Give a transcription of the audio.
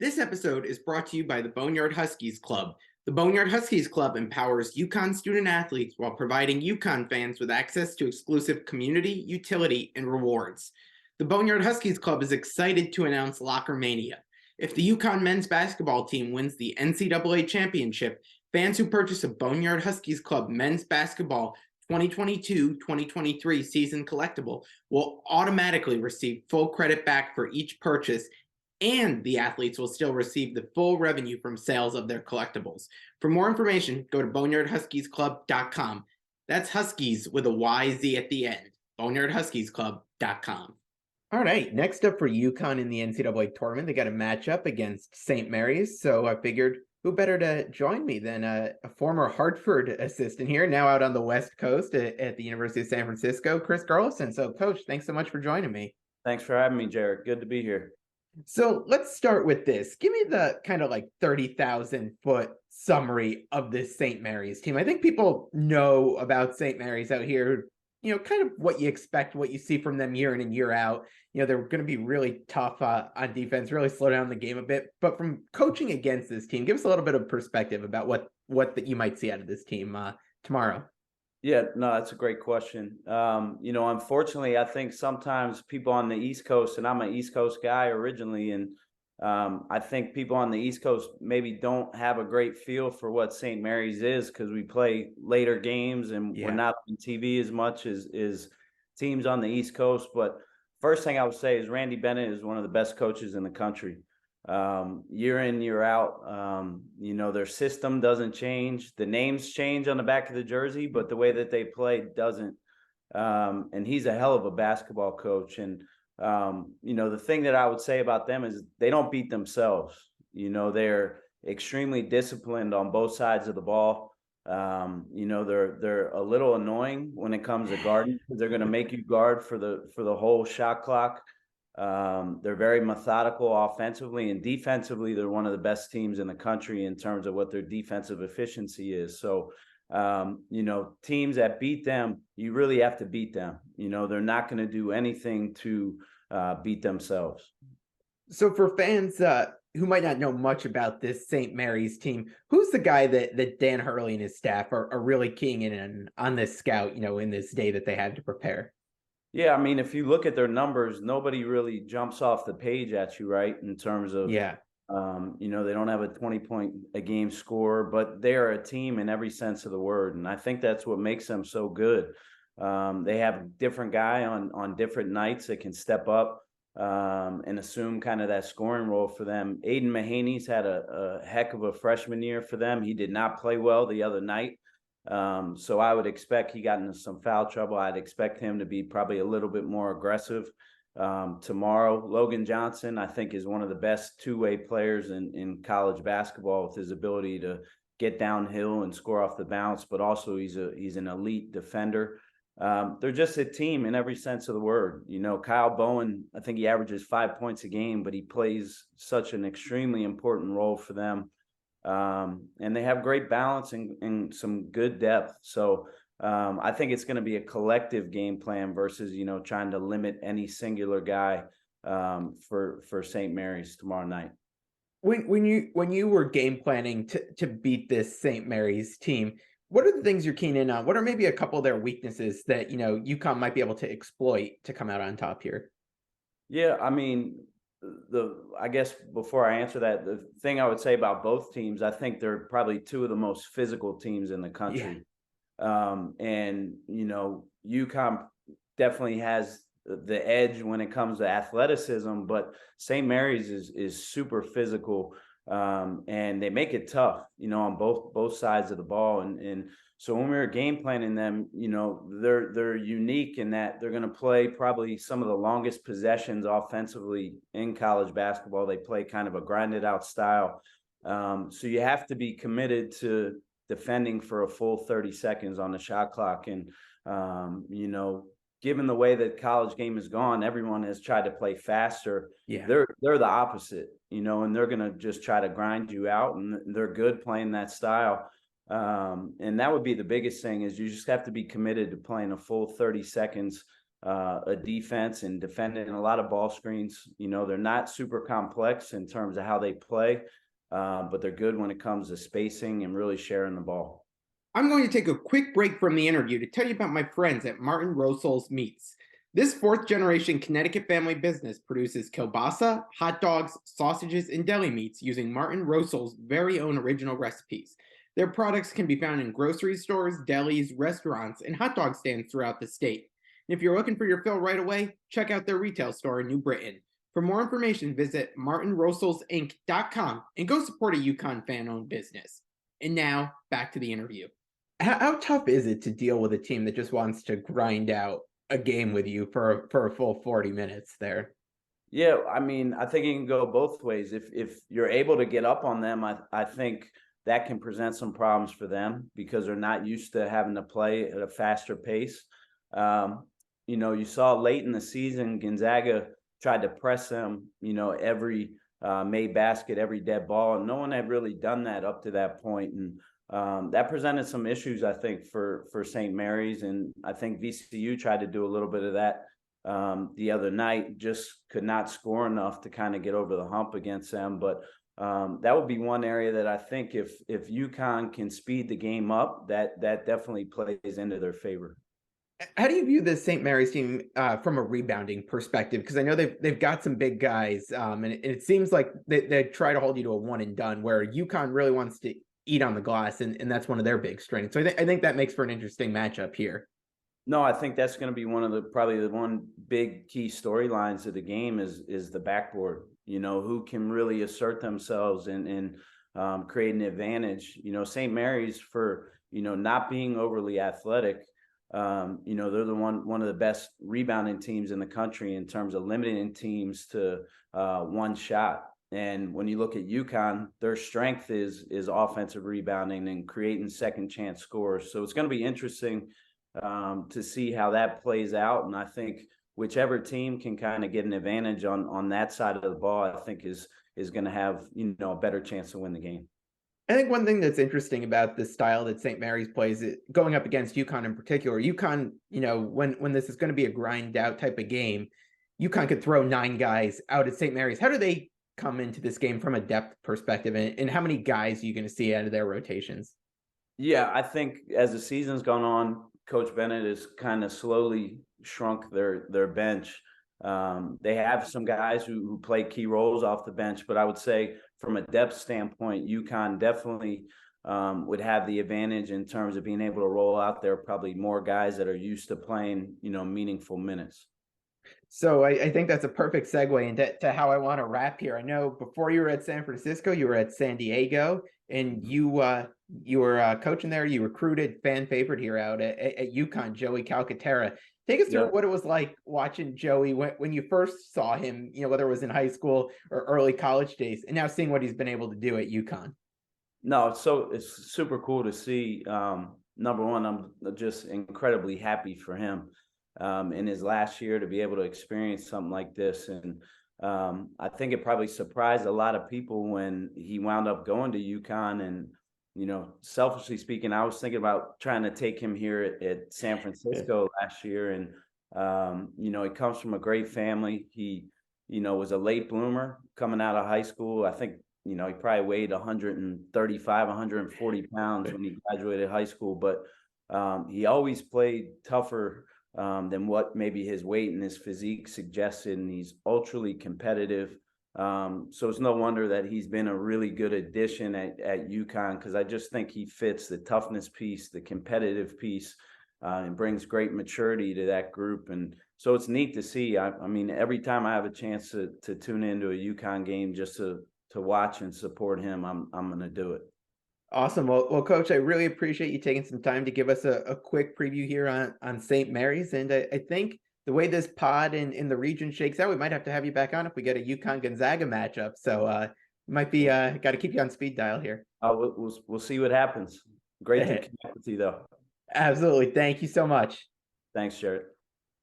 This episode is brought to you by the Boneyard Huskies Club. The Boneyard Huskies Club empowers UConn student athletes while providing UConn fans with access to exclusive community, utility, and rewards. The Boneyard Huskies Club is excited to announce Locker Mania. If the UConn men's basketball team wins the NCAA championship, fans who purchase a Boneyard Huskies Club men's basketball 2022-2023 season collectible will automatically receive full credit back for each purchase, and the athletes will still receive the full revenue from sales of their collectibles. For more information, go to boneyardhuskiesclub.com. That's Huskies with a YZ at the end. boneyardhuskiesclub.com. All right, next up for UConn in the NCAA tournament, they got a matchup against St. Mary's, so I figured who better to join me than a former Hartford assistant here, now out on the West Coast at the University of San Francisco, Chris Gerlufsen. So, Coach, thanks so much for joining me. Thanks for having me, Jared. Good to be here. So let's start with this. Give me the kind of like 30,000 foot summary of this St. Mary's team. I think people know about St. Mary's out here, kind of what you expect, what you see from them year in and year out. They're going to be really tough on defense, really slow down the game a bit. But from coaching against this team, give us a little bit of perspective about what that you might see out of this team tomorrow. Yeah, no, that's a great question. Unfortunately, I think sometimes people on the East Coast, and I'm an East Coast guy originally, and I think people on the East Coast maybe don't have a great feel for what St. Mary's is because we play later games and we're not on TV as much as teams on the East Coast. But first thing I would say is Randy Bennett is one of the best coaches in the country. Year in, year out, their system doesn't change. The names change on the back of the jersey, but the way that they play doesn't. And he's a hell of a basketball coach. And, the thing that I would say about them is they don't beat themselves. They're extremely disciplined on both sides of the ball. They're a little annoying when it comes to guarding because they're going to make you guard for the whole shot clock. They're very methodical offensively, and defensively they're one of the best teams in the country in terms of what their defensive efficiency is. So teams that beat them, you really have to beat them. They're not going to do anything to beat themselves. So for fans who might not know much about this St. Mary's team, who's the guy that Dan Hurley and his staff are really keying in on this scout, in this day that they had to prepare? Yeah, I mean, if you look at their numbers, nobody really jumps off the page at you, right? In terms of, they don't have a 20-point a game score, but they are a team in every sense of the word. And I think that's what makes them so good. They have a different guy on different nights that can step up and assume kind of that scoring role for them. Aiden Mahaney's had a heck of a freshman year for them. He did not play well the other night. So I would expect he got into some foul trouble. I'd expect him to be probably a little bit more aggressive tomorrow. Logan Johnson, I think, is one of the best two-way players in college basketball with his ability to get downhill and score off the bounce, but also he's an elite defender. They're just a team in every sense of the word. Kyle Bowen, I think he averages 5 points a game, but he plays such an extremely important role for them. And they have great balance and some good depth. So I think it's going to be a collective game plan versus, trying to limit any singular guy for St. Mary's tomorrow night. When you were game planning to beat this St. Mary's team, what are the things you're keen in on? What are maybe a couple of their weaknesses that, UConn might be able to exploit to come out on top here? Yeah, I mean, I guess before I answer that, the thing I would say about both teams, I think they're probably two of the most physical teams in the country. Yeah. And UConn definitely has the edge when it comes to athleticism, but St. Mary's is super physical, and they make it tough, on both sides of the ball. And so when we were game planning them, they're unique in that they're going to play probably some of the longest possessions offensively in college basketball. They play kind of a grinded out style. So you have to be committed to defending for a full 30 seconds on the shot clock. And, given the way that college game has gone, everyone has tried to play faster. Yeah. They're the opposite, and they're going to just try to grind you out, and they're good playing that style. And that would be the biggest thing is you just have to be committed to playing a full 30 seconds a defense and defending a lot of ball screens. You know, they're not super complex in terms of how they play, but they're good when it comes to spacing and really sharing the ball. I'm going to take a quick break from the interview to tell you about my friends at Martin Rosol's Meats. This fourth-generation Connecticut family business produces kielbasa, hot dogs, sausages, and deli meats using Martin Rosol's very own original recipes. Their products can be found in grocery stores, delis, restaurants, and hot dog stands throughout the state. And if you're looking for your fill right away, check out their retail store in New Britain. For more information, visit martinroselsinc.com and go support a UConn fan-owned business. And now, back to the interview. How tough is it to deal with a team that just wants to grind out a game with you for a full 40 minutes there? Yeah, I mean, I think it can go both ways. If you're able to get up on them, I think that can present some problems for them because they're not used to having to play at a faster pace. You know, you saw late in the season, Gonzaga tried to press them, you know, every made basket, every dead ball, and no one had really done that up to that point. And that presented some issues, I think, for St. Mary's, and I think VCU tried to do a little bit of that the other night, just could not score enough to kind of get over the hump against them. But that would be one area that I think if UConn can speed the game up, that definitely plays into their favor. How do you view the St. Mary's team from a rebounding perspective? Because I know they've got some big guys, and it seems like they try to hold you to a one and done, where UConn really wants to eat on the glass, and that's one of their big strengths. So I think that makes for an interesting matchup here. No, I think that's going to be one of the probably the one big key storylines of the game is the backboard. You know, who can really assert themselves and create an advantage. You know, St. Mary's, for not being overly athletic, you know, they're the one of the best rebounding teams in the country in terms of limiting teams to one shot. And when you look at UConn, their strength is offensive rebounding and creating second chance scores. So it's going to be interesting to see how that plays out. And I think whichever team can kind of get an advantage on that side of the ball, I think is going to have, a better chance to win the game. I think one thing that's interesting about the style that St. Mary's plays, going up against UConn in particular, UConn, when this is going to be a grind out type of game, UConn could throw 9 guys out at St. Mary's. How do they come into this game from a depth perspective, and how many guys are you going to see out of their rotations? Yeah, I think as the season's gone on, Coach Bennett has kind of slowly shrunk their bench. They have some guys who play key roles off the bench, but I would say from a depth standpoint, UConn definitely would have the advantage in terms of being able to roll out there probably more guys that are used to playing, meaningful minutes. So I think that's a perfect segue into how I want to wrap here. I know before you were at San Francisco, you were at San Diego, and you were coaching there. You recruited fan favorite here out at UConn, Joey Calcaterra. Take us through what it was like watching Joey when you first saw him, whether it was in high school or early college days, and now seeing what he's been able to do at UConn. No, it's super cool to see. Number one, I'm just incredibly happy for him in his last year to be able to experience something like this. And I think it probably surprised a lot of people when he wound up going to UConn. And, selfishly speaking, I was thinking about trying to take him here at San Francisco last year. And, he comes from a great family. He, was a late bloomer coming out of high school. I think, he probably weighed 135, 140 pounds when he graduated high school, but he always played tougher than what maybe his weight and his physique suggested, and he's ultra competitive. So it's no wonder that he's been a really good addition at UConn, because I just think he fits the toughness piece, the competitive piece, and brings great maturity to that group. And so it's neat to see. I mean, every time I have a chance to tune into a UConn game just to watch and support him, I'm going to do it. Awesome. Well, Coach, I really appreciate you taking some time to give us a quick preview here on St. Mary's. And I think the way this pod in the region shakes out, we might have to have you back on if we get a UConn Gonzaga matchup. So might be got to keep you on speed dial here. We'll see what happens. Great to connect with you, though. Absolutely. Thank you so much. Thanks, Jared.